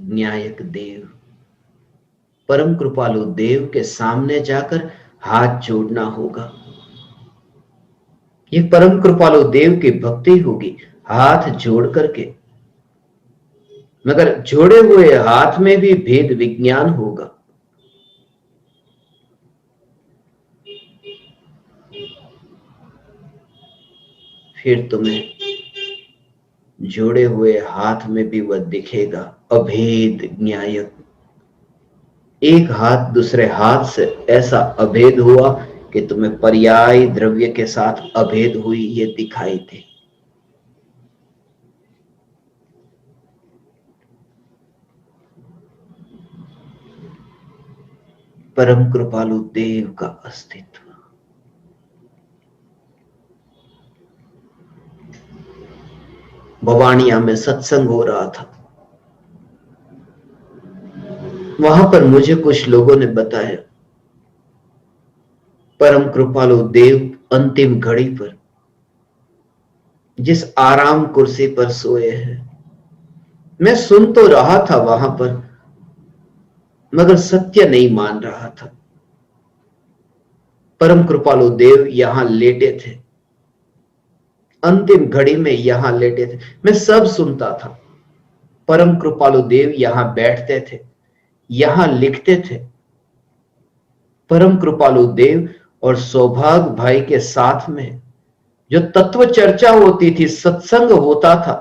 न्यायक देव, परम कृपालु देव के सामने जाकर हाथ जोड़ना होगा। ये परम कृपालु देव की भक्ति होगी, हाथ जोड़ करके। मगर जोड़े हुए हाथ में भी भेद विज्ञान होगा। फिर तुम्हें जोड़े हुए हाथ में भी वह दिखेगा, अभेद न्यायक। एक हाथ दूसरे हाथ से ऐसा अभेद हुआ कि तुम्हें पर्याय द्रव्य के साथ अभेद हुई ये दिखाई दे। परम कृपालु देव का अस्तित्व। बवानिया में सत्संग हो रहा था। वहां पर मुझे कुछ लोगों ने बताया, परम कृपालु देव अंतिम घड़ी पर जिस आराम कुर्सी पर सोए हैं, मैं सुन तो रहा था वहां पर, मगर सत्य नहीं मान रहा था। परम कृपालु देव यहां लेटे थे, अंतिम घड़ी में यहां लेटे थे। मैं सब सुनता था। परम कृपालु देव यहां बैठते थे, यहां लिखते थे। परम कृपालु देव और सौभाग्य भाई के साथ में जो तत्व चर्चा होती थी, सत्संग होता था,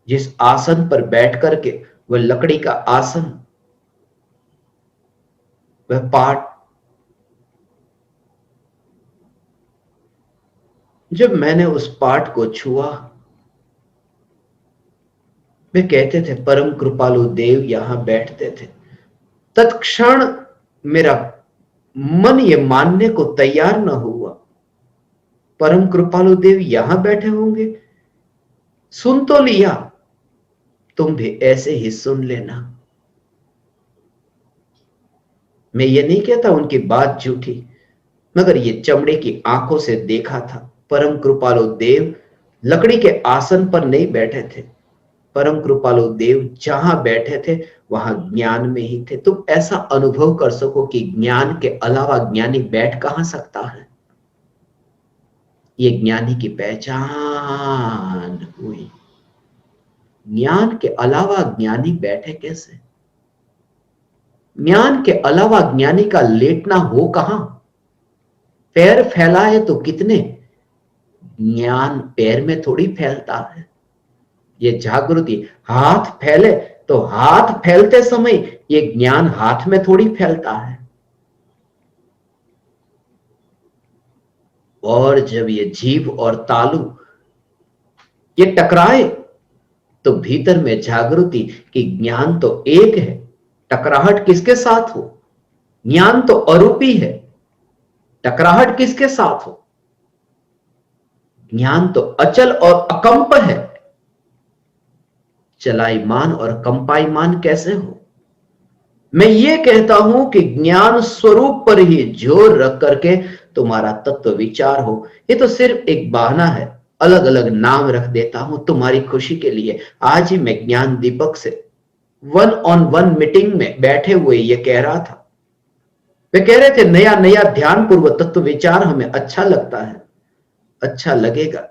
जिस आसन पर बैठ करके, वह लकड़ी का आसन, वह पाठ, जब मैंने उस पाठ को छुआ, वे कहते थे परम कृपालु देव यहां बैठते थे। तत्क्षण मेरा मन ये मानने को तैयार न हुआ, परम कृपालु देव यहां बैठे होंगे। सुन तो लिया, तुम भी ऐसे ही सुन लेना। मैं ये नहीं कहता उनकी बात झूठी, मगर ये चमड़े की आंखों से देखा था। परम कृपालु देव लकड़ी के आसन पर नहीं बैठे थे। परम कृपालु देव जहां बैठे थे वहां ज्ञान में ही थे। तुम ऐसा अनुभव कर सको कि ज्ञान के अलावा ज्ञानी बैठ कहां सकता है। ये ज्ञानी की पहचान हुई। ज्ञान के अलावा ज्ञानी बैठे कैसे? ज्ञान के अलावा ज्ञानी का लेटना हो कहां? पैर फैलाए तो कितने, ज्ञान पैर में थोड़ी फैलता है। ये जागृति हाथ फैले तो हाथ फैलते समय ये ज्ञान हाथ में थोड़ी फैलता है। और जब ये जीभ और तालू ये टकराए तो भीतर में जागृति कि ज्ञान तो एक है, टकराहट किसके साथ हो? ज्ञान तो अरूपी है, टकराहट किसके साथ हो? ज्ञान तो अचल और अकंप है, चलाईमान और कंपाईमान कैसे हो? मैं ये कहता हूं कि ज्ञान स्वरूप पर ही जोर रख करके तुम्हारा तत्व विचार हो। ये तो सिर्फ एक बहाना है, अलग अलग नाम रख देता हूं तुम्हारी खुशी के लिए। आज ही मैं ज्ञान दीपक से 1-on-1 मीटिंग में बैठे हुए ये कह रहा था। वे कह रहे थे नया नया ध्यान पूर्वक तत्व विचार हमें अच्छा लगता है। अच्छा लगेगा,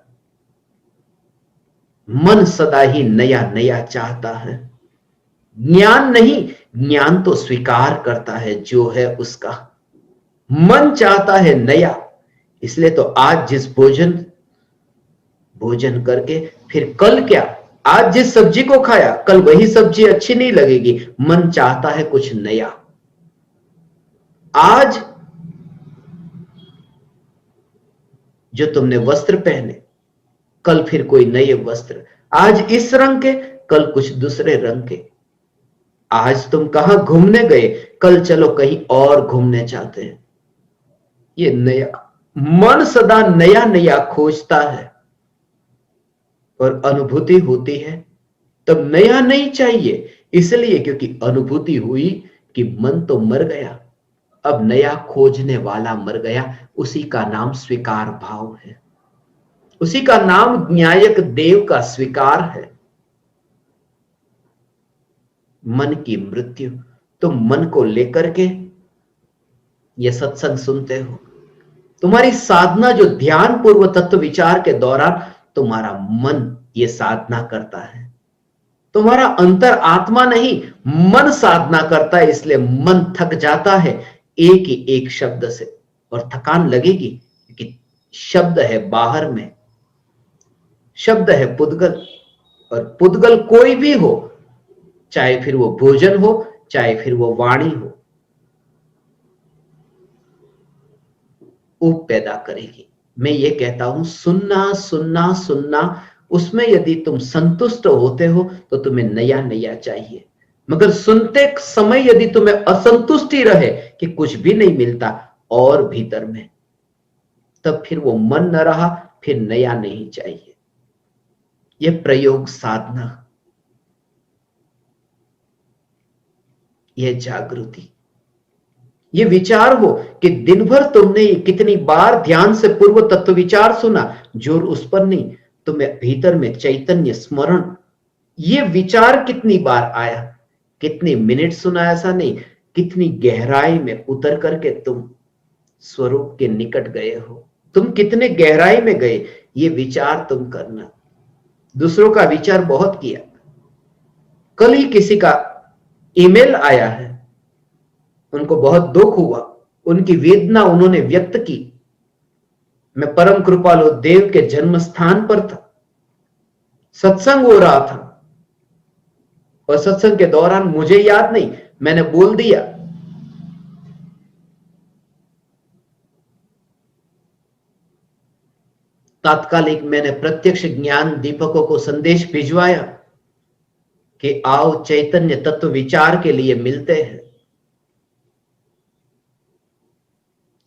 मन सदा ही नया नया चाहता है। ज्ञान नहीं, ज्ञान तो स्वीकार करता है जो है उसका। मन चाहता है नया, इसलिए तो आज जिस भोजन करके फिर कल क्या, आज जिस सब्जी को खाया कल वही सब्जी अच्छी नहीं लगेगी। मन चाहता है कुछ नया। आज जो तुमने वस्त्र पहने, कल फिर कोई नए वस्त्र, आज इस रंग के कल कुछ दूसरे रंग के। आज तुम कहां घूमने गए, कल चलो कहीं और घूमने जाते हैं। ये नया, मन सदा नया नया खोजता है और अनुभूति होती है तब नया नहीं चाहिए। इसलिए क्योंकि अनुभूति हुई कि मन तो मर गया, अब नया खोजने वाला मर गया। उसी का नाम स्वीकार भाव है, उसी का नाम न्यायक देव का स्वीकार है। मन की मृत्यु। तुम मन को लेकर के ये सत्संग सुनते हो। तुम्हारी साधना जो ध्यान पूर्व तत्व विचार के दौरान तुम्हारा मन ये साधना करता है, तुम्हारा अंतर आत्मा नहीं, मन साधना करता है। इसलिए मन थक जाता है एक ही एक शब्द से, और थकान लगेगी क्योंकि शब्द है बाहर में, शब्द है पुद्गल। और पुद्गल कोई भी हो, चाहे फिर वो भोजन हो, चाहे फिर वो वाणी हो, ऊप पैदा करेगी। मैं ये कहता हूं, सुनना सुनना सुनना, उसमें यदि तुम संतुष्ट होते हो तो तुम्हें नया नया चाहिए। मगर सुनते समय यदि तुम्हें असंतुष्टि रहे कि कुछ भी नहीं मिलता और भीतर में, तब फिर वो मन न रहा, फिर नया नहीं चाहिए। यह प्रयोग साधना, यह जागृति, ये विचार हो कि दिन भर तुमने कितनी बार ध्यान से पूर्व तत्व विचार सुना, जोर उस पर नहीं, तुम्हें भीतर में चैतन्य स्मरण, ये विचार कितनी बार आया, कितने मिनट सुना ऐसा नहीं, कितनी गहराई में उतर करके तुम स्वरूप के निकट गए हो, तुम कितने गहराई में गए, ये विचार तुम करना। दूसरों का विचार बहुत किया। कल ही किसी का ईमेल आया है, उनको बहुत दुख हुआ, उनकी वेदना उन्होंने व्यक्त की। मैं परम कृपालु देव के जन्म स्थान पर था, सत्संग हो रहा था, और सत्संग के दौरान मुझे याद नहीं, मैंने बोल दिया। तात्कालिक मैंने प्रत्यक्ष ज्ञान दीपकों को संदेश भिजवाया कि आओ चैतन्य तत्व विचार के लिए मिलते हैं।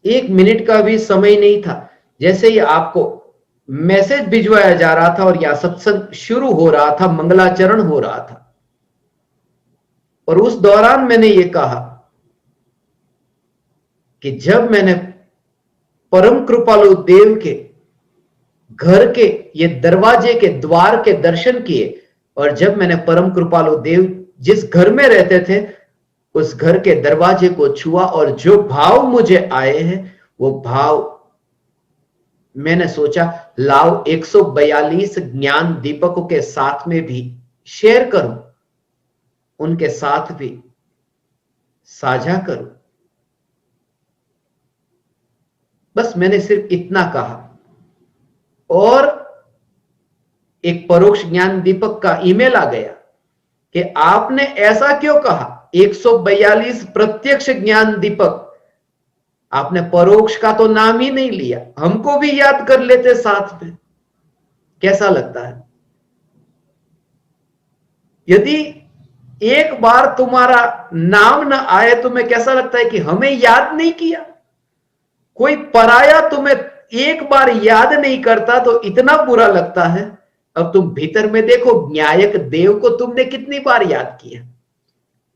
1 मिनट का भी समय नहीं था, जैसे ही आपको मैसेज भिजवाया जा रहा था और यह सत्संग शुरू हो रहा था, मंगलाचरण हो रहा था, और उस दौरान मैंने ये कहा कि जब मैंने परम कृपालु देव के घर के ये दरवाजे के द्वार के दर्शन किए, और जब मैंने परम कृपालु देव जिस घर में रहते थे उस घर के दरवाजे को छुआ, और जो भाव मुझे आए हैं वो भाव मैंने सोचा लाओ 142 ज्ञान दीपकों के साथ में भी शेयर करूं, उनके साथ भी साझा करूं। बस मैंने सिर्फ इतना कहा, और एक परोक्ष ज्ञान दीपक का ईमेल आ गया कि आपने ऐसा क्यों कहा। 142 प्रत्यक्ष ज्ञान दीपक, आपने परोक्ष का तो नाम ही नहीं लिया, हमको भी याद कर लेते साथ में, कैसा लगता है। यदि एक बार तुम्हारा नाम न आए तुम्हें कैसा लगता है कि हमें याद नहीं किया। कोई पराया तुम्हें एक बार याद नहीं करता तो इतना बुरा लगता है। अब तुम भीतर में देखो, न्यायक देव को तुमने कितनी बार याद किया,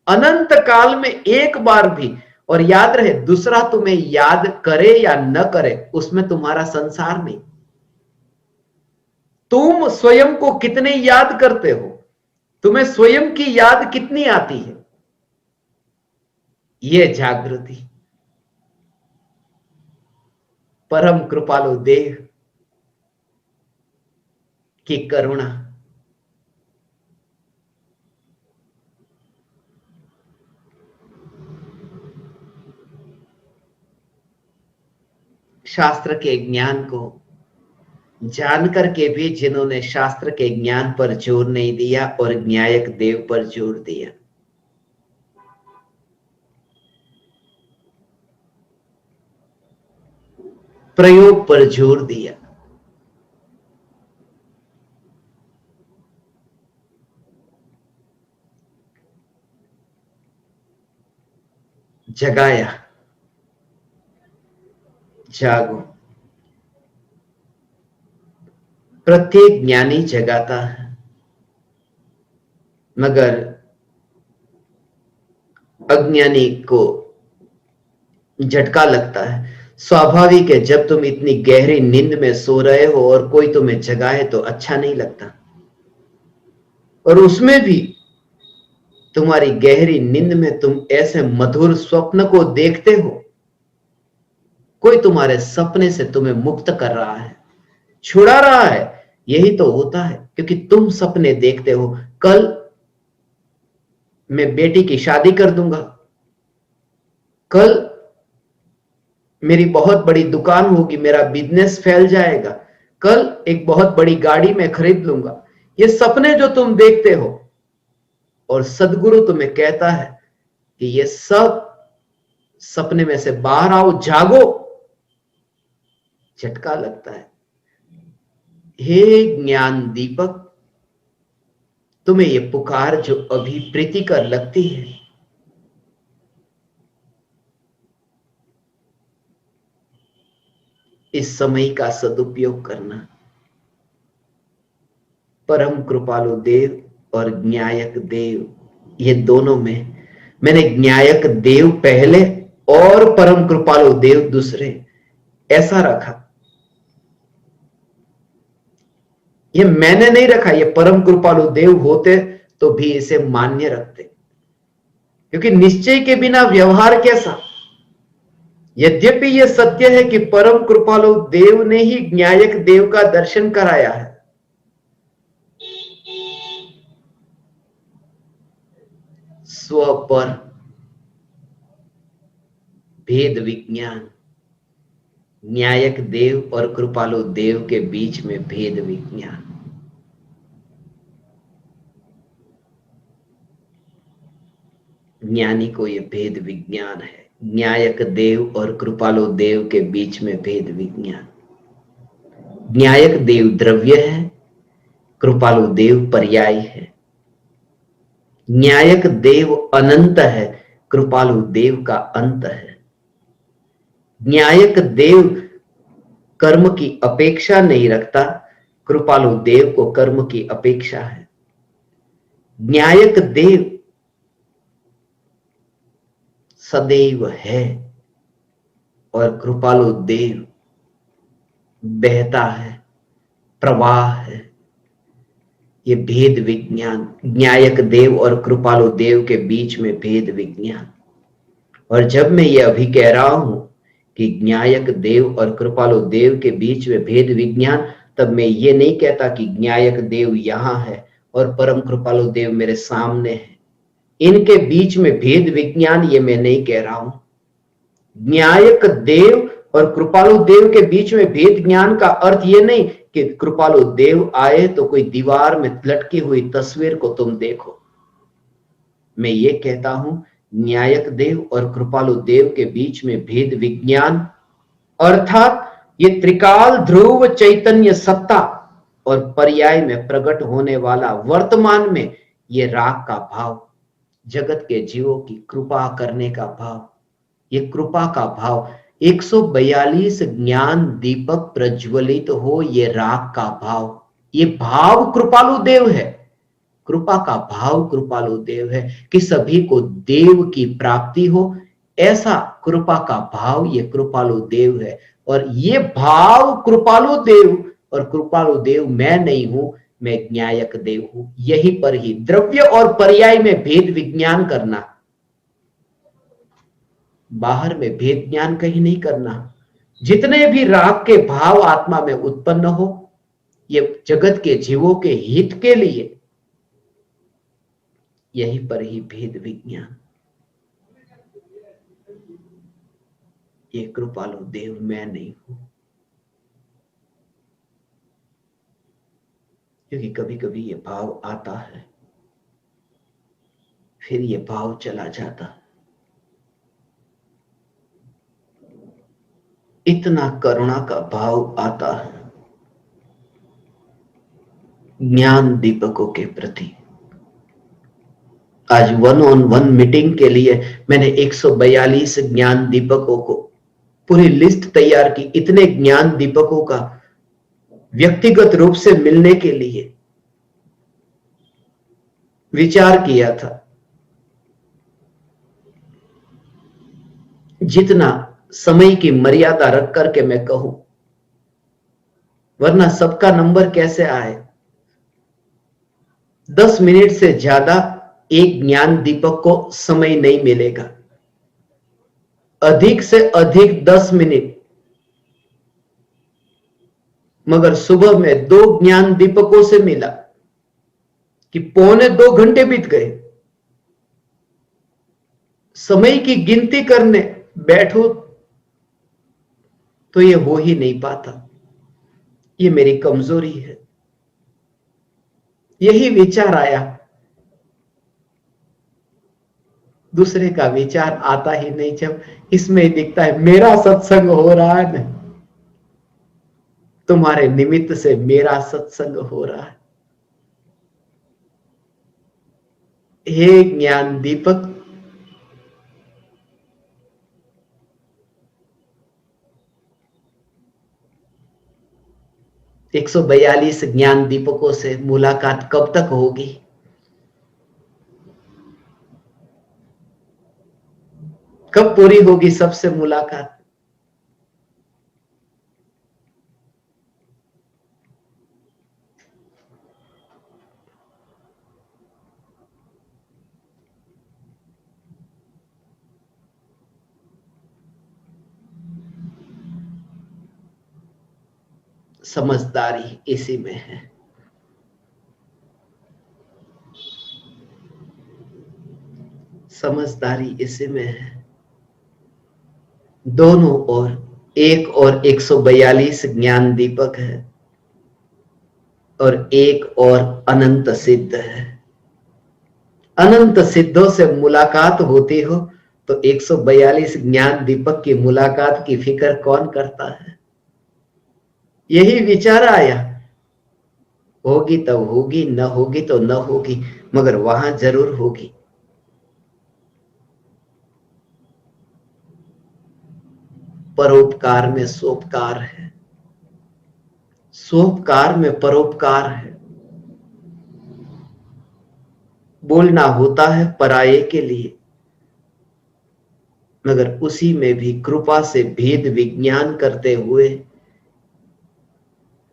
अनंत काल में एक बार भी। और याद रहे, दूसरा तुम्हें याद करे या न करे उसमें तुम्हारा संसार नहीं। तुम स्वयं को कितने याद करते हो, तुम्हें स्वयं की याद कितनी आती है। यह जागृति परम कृपालु देव की करुणा। शास्त्र के ज्ञान को जानकर के भी जिन्होंने शास्त्र के ज्ञान पर जोर नहीं दिया और न्यायक देव पर जोर दिया, प्रयोग पर जोर दिया, जगाया, जागो। प्रत्येक ज्ञानी जगाता है, मगर अज्ञानी को झटका लगता है। स्वाभाविक है, जब तुम इतनी गहरी नींद में सो रहे हो और कोई तुम्हें जगाए तो अच्छा नहीं लगता। और उसमें भी तुम्हारी गहरी नींद में तुम ऐसे मधुर स्वप्न को देखते हो। कोई तुम्हारे सपने से तुम्हें मुक्त कर रहा है, छुड़ा रहा है। यही तो होता है, क्योंकि तुम सपने देखते हो। कल मैं बेटी की शादी कर दूंगा, कल मेरी बहुत बड़ी दुकान होगी, मेरा बिजनेस फैल जाएगा, कल एक बहुत बड़ी गाड़ी मैं खरीद लूंगा। ये सपने जो तुम देखते हो, और सदगुरु तुम्हें कहता है कि ये सब सपने में से बाहर आओ, जागो। झटका लगता है। हे ज्ञान दीपक, तुम्हें ये पुकार जो अभी प्रीतिकर लगती है, इस समय का सदुपयोग करना। परम कृपालु देव और न्यायक देव, ये दोनों में मैंने न्यायक देव पहले और परम कृपालु देव दूसरे ऐसा रखा। ये मैंने नहीं रखा, ये परम कृपालु देव होते तो भी इसे मान्य रखते, क्योंकि निश्चय के बिना व्यवहार कैसा। यद्यपि यह सत्य है कि परम कृपालु देव ने ही न्यायक देव का दर्शन कराया है, स्व पर भेद विज्ञान, न्यायक देव और कृपालु देव के बीच में भेद विज्ञान। ज्ञानी को यह भेद विज्ञान है, न्यायक देव और कृपालु देव के बीच में भेद विज्ञान। न्यायक देव द्रव्य है, कृपालु देव पर्याय है। न्यायक देव अनंत है, कृपालु देव का अंत है। न्यायक देव कर्म की अपेक्षा नहीं रखता, कृपालु देव को कर्म की अपेक्षा है। न्यायक देव सदैव है और कृपालु देव बहता है, प्रवाह है। ये भेद विज्ञान, न्यायक देव और कृपालु देव के बीच में भेद विज्ञान। और जब मैं ये अभी कह रहा हूं कि न्यायक देव और कृपालु देव के बीच में भेद विज्ञान, तब मैं ये नहीं कहता कि न्यायक देव यहां है और परम कृपालु देव मेरे सामने है। इनके बीच में भेद विज्ञान ये मैं नहीं कह रहा हूं। न्यायक देव और कृपालु देव के बीच में भेद ज्ञान का अर्थ ये नहीं कि कृपालु देव आए तो कोई दीवार में लटकी हुई तस्वीर को तुम देखो। मैं ये कहता हूं न्यायक देव और कृपालु देव के बीच में भेद विज्ञान अर्थात ये त्रिकाल ध्रुव चैतन्य सत्ता और पर्याय में प्रकट होने वाला वर्तमान में ये राग का भाव, जगत के जीवों की कृपा करने का भाव, ये कृपा का भाव 142 ज्ञान दीपक प्रज्वलित हो, ये राग का भाव, ये भाव कृपालु देव है। कृपा का भाव कृपालु देव है कि सभी को देव की प्राप्ति हो, ऐसा कृपा का भाव ये कृपालु देव है। और ये भाव कृपालु देव और कृपालु देव मैं नहीं हूं, मैं न्यायक देव हूं। यही पर ही द्रव्य और पर्याय में भेद विज्ञान करना, बाहर में भेद ज्ञान कहीं नहीं करना। जितने भी राग के भाव आत्मा में उत्पन्न हो, ये जगत के जीवों के हित के लिए, यही पर ही भेद विज्ञान। ये कृपालु देव मैं नहीं हूं, क्योंकि कभी कभी ये भाव आता है, फिर ये भाव चला जाता है। इतना करुणा का भाव आता है ज्ञान दीपकों के प्रति। आज 1-on-1 मीटिंग के लिए मैंने 142 ज्ञान दीपकों को पूरी लिस्ट तैयार की। इतने ज्ञान दीपकों का व्यक्तिगत रूप से मिलने के लिए विचार किया था। जितना समय की मर्यादा रख करके मैं कहूं, वरना सबका नंबर कैसे आए। 10 मिनट से ज्यादा एक ज्ञान दीपक को समय नहीं मिलेगा, अधिक से अधिक 10 मिनट। मगर सुबह में 2 ज्ञान दीपकों से मिला कि 1.25 घंटे बीत गए। समय की गिनती करने बैठो तो ये हो ही नहीं पाता। ये मेरी कमजोरी है। यही विचार आया, दूसरे का विचार आता ही नहीं। जब इसमें ही दिखता है मेरा सत्संग हो रहा है ना, तुम्हारे निमित्त से मेरा सत्संग हो रहा है। हे ज्ञान दीपक, एक 142 ज्ञान दीपकों से मुलाकात कब तक होगी? कब पूरी होगी सबसे मुलाकात? समझदारी इसी में है। समझदारी इसी में है। दोनों ओर, एक और 142 ज्ञान दीपक है और एक और अनंत सिद्ध है। अनंत सिद्धों से मुलाकात होती हो तो 142 ज्ञान दीपक की मुलाकात की फिक्र कौन करता है? यही विचार आया, होगी तब होगी, न होगी तो न होगी, मगर वहां जरूर होगी। परोपकार में सोपकार है, सोपकार में परोपकार है। बोलना होता है पराये के लिए, मगर उसी में भी कृपा से भेद विज्ञान करते हुए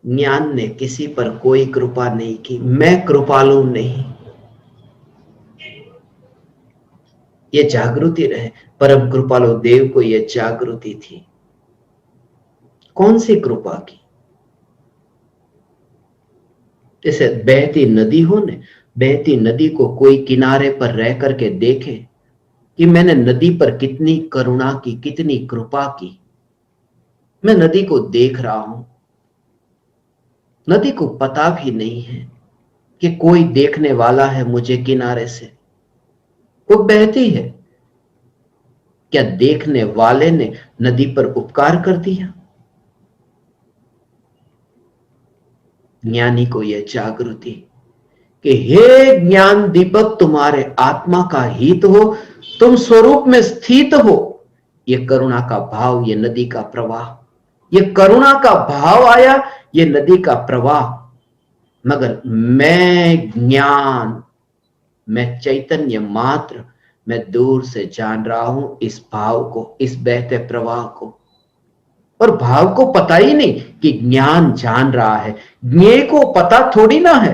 ज्ञान ने किसी पर कोई कृपा नहीं की। मैं कृपालु नहीं, ये जागृति रहे। परम कृपालु देव को यह जागृति थी। कौन सी कृपा की? जैसे बहती नदी हो ने, बहती नदी को कोई किनारे पर रह करके देखे कि मैंने नदी पर कितनी करुणा की, कितनी कृपा की। मैं नदी को देख रहा हूं, नदी को पता भी नहीं है कि कोई देखने वाला है मुझे किनारे से। वो बहती है। क्या देखने वाले ने नदी पर उपकार कर दिया? ज्ञानी को यह जागृति कि हे ज्ञान दीपक, तुम्हारे आत्मा का हित हो, तुम स्वरूप में स्थित हो। ये करुणा का भाव, ये नदी का प्रवाह, ये करुणा का भाव आया, ये नदी का प्रवाह। मगर मैं ज्ञान, मैं चैतन्य मात्र, मैं दूर से जान रहा हूं इस भाव को, इस बहते प्रवाह को। और भाव को पता ही नहीं कि ज्ञान जान रहा है। ज्ञेय को पता थोड़ी ना है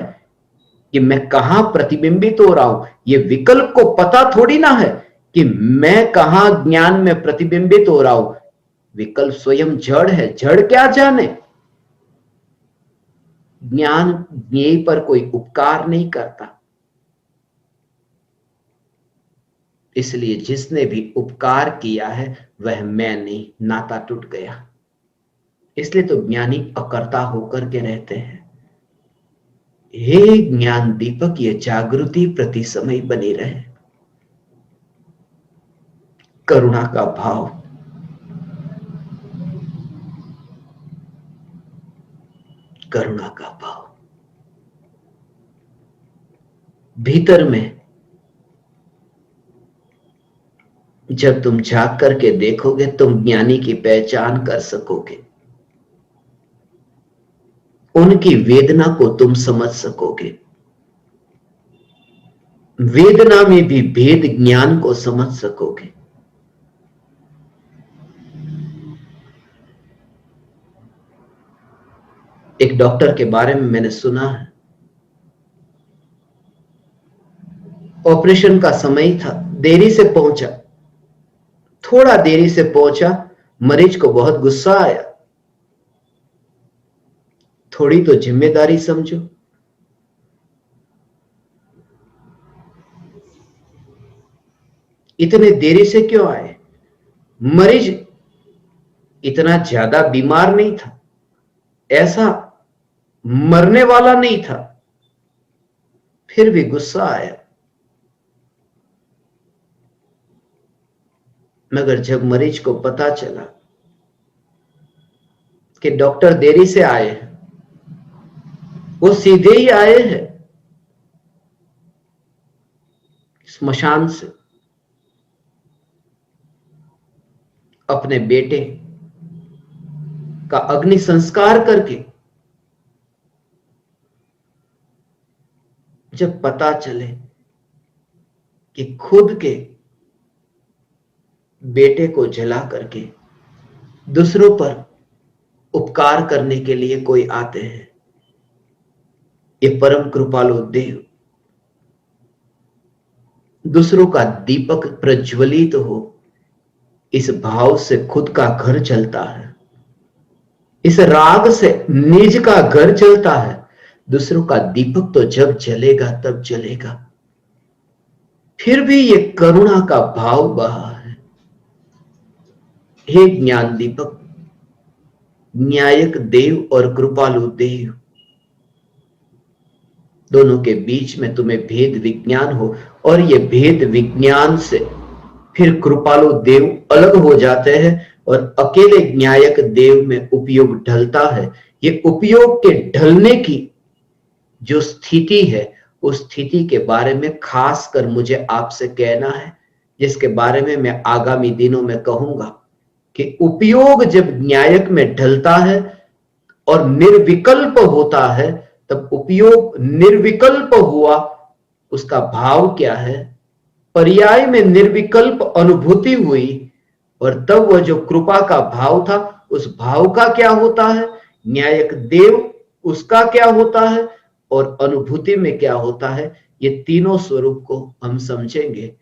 कि मैं कहां प्रतिबिंबित हो रहा हूं। ये विकल्प को पता थोड़ी ना है कि मैं कहां ज्ञान में प्रतिबिंबित हो रहा हूं। विकल्प स्वयं जड़ है, जड़ क्या जाने। ज्ञान ज्ञेय पर कोई उपकार नहीं करता। इसलिए जिसने भी उपकार किया है वह मैं नहीं, नाता टूट गया। इसलिए तो ज्ञानी अकर्ता होकर के रहते हैं। हे ज्ञान दीपक, ये जागृति प्रति समय बनी रहे। करुणा का भाव, करुणा का भाव भीतर में जब तुम झांक करके देखोगे, तुम ज्ञानी की पहचान कर सकोगे। उनकी वेदना को तुम समझ सकोगे। वेदना में भी भेद ज्ञान को समझ सकोगे। एक डॉक्टर के बारे में मैंने सुना है, ऑपरेशन का समय था, देरी से पहुंचा, थोड़ा देरी से पहुंचा, मरीज को बहुत गुस्सा आया। थोड़ी तो जिम्मेदारी समझो। इतने देरी से क्यों आए? मरीज इतना ज्यादा बीमार नहीं था, ऐसा मरने वाला नहीं था, फिर भी गुस्सा आया। मगर जब मरीज को पता चला कि डॉक्टर देरी से आए हैं, वो सीधे ही आए हैं स्मशान से अपने बेटे का अग्नि संस्कार करके, जब पता चले कि खुद के बेटे को जला करके दूसरों पर उपकार करने के लिए कोई आते हैं, ये परम कृपालु देव दूसरों का दीपक प्रज्वलित हो, इस भाव से खुद का घर जलता है, इस राग से निज का घर जलता है। दूसरों का दीपक तो जब जलेगा तब जलेगा। फिर भी ये करुणा का भाव बहा है। हे ज्ञान दीपक, न्यायक देव और कृपालु देव, दोनों के बीच में तुम्हें भेद विज्ञान हो, और ये भेद विज्ञान से फिर कृपालु देव अलग हो जाते हैं और अकेले न्यायक देव में उपयोग ढलता है। ये उपयोग के ढलने की जो स्थिति है, उस स्थिति के बारे में खास कर मुझे आपसे कहना है, जिसके बारे में मैं आगामी दिनों में कहूंगा कि उपयोग जब न्यायक में ढलता है और निर्विकल्प होता है, तब उपयोग निर्विकल्प हुआ, उसका भाव क्या है? पर्याय में निर्विकल्प अनुभूति हुई, और तब वह जो कृपा का भाव था, उस भाव का क्या होता है? न्यायक देव उसका क्या होता है और अनुभूति में क्या होता है? ये तीनों स्वरूप को हम समझेंगे